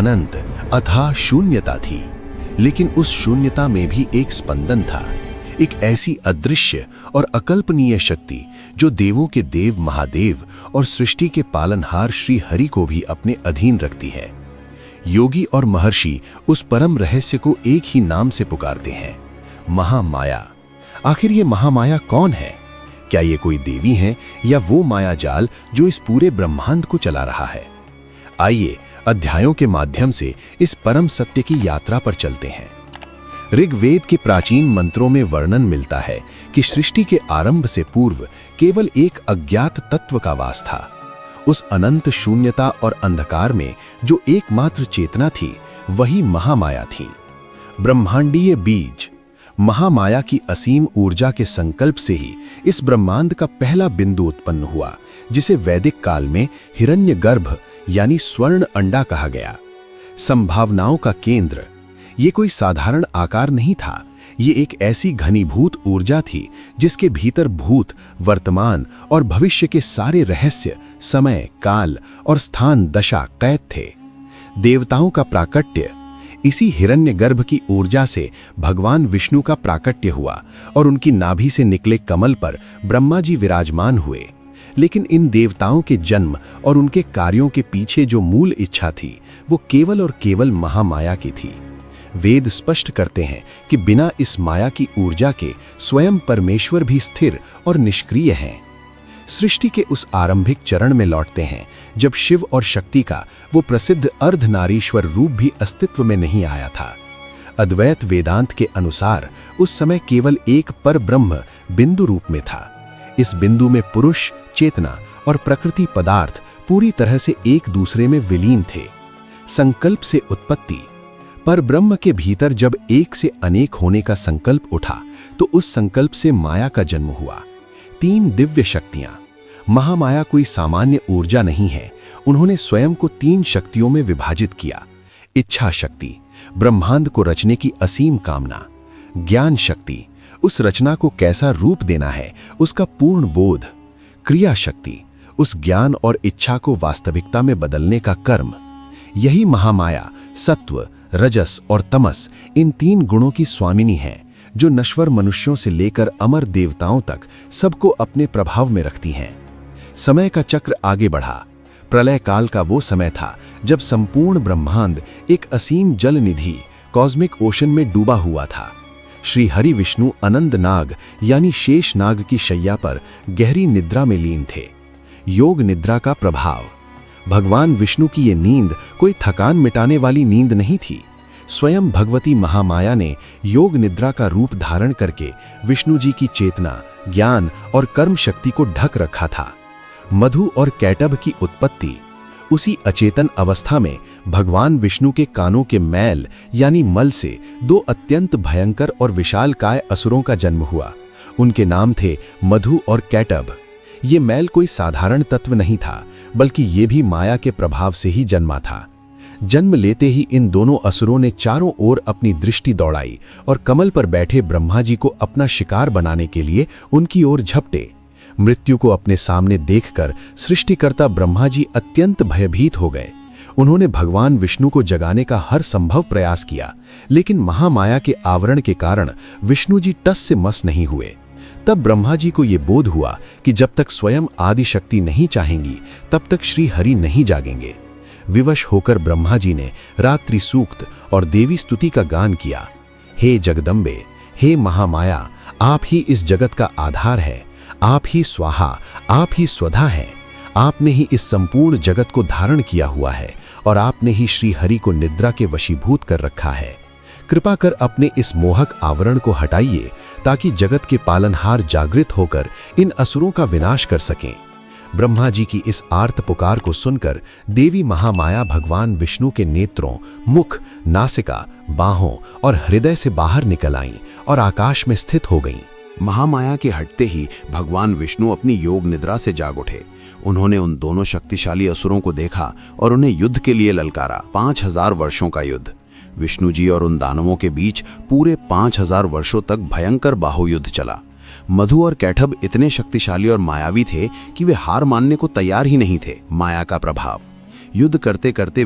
अनंत अथाह शून्यता थी, लेकिन उस शून्यता में भी एक स्पंदन था, एक ऐसी अदृश्य और अकल्पनीय शक्ति जो देवों के देव महादेव और सृष्टि के पालनहार श्री हरि को भी अपने अधीन रखती है। योगी और महर्षि उस परम रहस्य को एक ही नाम से पुकारते हैं, महामाया। आखिर ये महामाया कौन है? क्या ये कोई देवी है या वो माया जाल जो इस पूरे ब्रह्मांड को चला रहा है? आइए अध्यायों के माध्यम से इस परम सत्य की यात्रा पर चलते हैं। ऋग्वेद के प्राचीन मंत्रों में वर्णन मिलता है कि सृष्टि के आरंभ से पूर्व केवल एक अज्ञात तत्व का वास था। उस अनंत शून्यता और अंधकार में जो एकमात्र चेतना थी, वही महामाया थी। ब्रह्मांडीय बीज महामाया की असीम ऊर्जा के संकल्प से ही इस ब्रह्मांड का पहला बिंदु उत्पन्न हुआ, जिसे वैदिक काल में हिरण्यगर्भ यानी स्वर्ण अंडा कहा गया। संभावनाओं का केंद्र। ये कोई साधारण आकार नहीं था, ये एक ऐसी घनीभूत ऊर्जा थी जिसके भीतर भूत, वर्तमान और भविष्य के सारे रहस्य, समय, काल और स्थान दशा कैद थे। देवताओं का प्राकट्य। इसी हिरण्यगर्भ की ऊर्जा से भगवान विष्णु का प्राकट्य हुआ और उनकी नाभि से निकले कमल पर ब्रह्मा जी विराजमान हुए। लेकिन इन देवताओं के जन्म और उनके कार्यों के पीछे जो मूल इच्छा थी, वो केवल और केवल महामाया की थी। वेद स्पष्ट करते हैं कि बिना इस माया की ऊर्जा के स्वयं परमेश्वर भी स्थिर और निष्क्रिय हैं। सृष्टि के उस आरंभिक चरण में लौटते हैं जब शिव और शक्ति का वो प्रसिद्ध अर्धनारीश्वर रूप भी अस्तित्व में नहीं आया था। अद्वैत वेदांत के अनुसार उस समय केवल एक पर ब्रह्म बिंदु रूप में था। इस बिंदु में पुरुष, चेतना और प्रकृति पदार्थ पूरी तरह से एक दूसरे में विलीन थे। संकल्प से उत्पत्ति। पर ब्रह्म के भीतर जब एक से अनेक होने का संकल्प उठा तो उस संकल्प से माया का जन्म हुआ। 3 दिव्य शक्तियां। महामाया कोई सामान्य ऊर्जा नहीं है, उन्होंने स्वयं को 3 शक्तियों में विभाजित किया। इच्छा शक्ति, ब्रह्मांड को रचने की असीम कामना। ज्ञान शक्ति, उस रचना को कैसा रूप देना है उसका पूर्ण बोध। क्रिया शक्ति, उस ज्ञान और इच्छा को वास्तविकता में बदलने का कर्म। यही महामाया सत्व, रजस और तमस, इन 3 गुणों की स्वामिनी है, जो नश्वर मनुष्यों से लेकर अमर देवताओं तक सबको अपने प्रभाव में रखती हैं। समय का चक्र आगे बढ़ा। प्रलय काल का वो समय था जब संपूर्ण ब्रह्मांड एक असीम जल निधि कॉस्मिक ओशन में डूबा हुआ था। श्री हरि विष्णु अनंत नाग यानी शेष नाग की शैया पर गहरी निद्रा में लीन थे। योग निद्रा का प्रभाव। भगवान विष्णु की ये नींद कोई थकान मिटाने वाली नींद नहीं थी। स्वयं भगवती महामाया ने योग निद्रा का रूप धारण करके विष्णु जी की चेतना, ज्ञान और कर्म शक्ति को ढक रखा था। मधु और कैटभ की उत्पत्ति। उसी अचेतन अवस्था में भगवान विष्णु के कानों के मैल यानी मल से 2 अत्यंत भयंकर और विशालकाय असुरों का जन्म हुआ। उनके नाम थे मधु और कैटभ। ये मैल कोई साधारण तत्व नहीं था, बल्कि ये भी माया के प्रभाव से ही जन्मा था। जन्म लेते ही इन दोनों असुरों ने चारों ओर अपनी दृष्टि दौड़ाई और कमल पर बैठे ब्रह्मा जी को अपना शिकार बनाने के लिए उनकी ओर झपटे। मृत्यु को अपने सामने देखकर सृष्टिकर्ता ब्रह्मा जी अत्यंत भयभीत हो गए। उन्होंने भगवान विष्णु को जगाने का हर संभव प्रयास किया, लेकिन महामाया के आवरण के कारण विष्णु जी टस से मस नहीं हुए। तब ब्रह्मा जी को ये बोध हुआ कि जब तक स्वयं आदि शक्ति नहीं चाहेंगी, तब तक श्री हरि नहीं जागेंगे। विवश होकर ब्रह्मा जी ने रात्रि सूक्त और देवी स्तुति का गान किया। हे जगदम्बे, हे महामाया, आप ही इस जगत का आधार है, आप ही स्वाहा, आप ही स्वधा हैं। आपने ही इस संपूर्ण जगत को धारण किया हुआ है और आपने ही श्री हरि को निद्रा के वशीभूत कर रखा है। कृपा कर अपने इस मोहक आवरण को हटाइए ताकि जगत के पालनहार जागृत होकर इन असुरों का विनाश कर सकें। ब्रह्मा जी की इस आर्त पुकार को सुनकर देवी महामाया भगवान विष्णु के नेत्रों, मुख, नासिका, बाहों और हृदय से बाहर निकल आईं और आकाश में स्थित हो गईं। महामाया के हटते ही भगवान विष्णु अपनी योग निद्रा से जाग उठे। उन्होंने उन दोनों शक्तिशाली असुरों को देखा और उन्हें युद्ध के लिए ललकारा। 5000 वर्षों का युद्ध। विष्णु जी और उन दानवों के बीच पूरे 5000 वर्षों तक भयंकर बाहुयुद्ध चला। मधु और कैटभ इतने शक्तिशाली और मायावी थे कि वे हार मानने को तैयार ही नहीं थे। माया का प्रभाव। युद्ध करते करते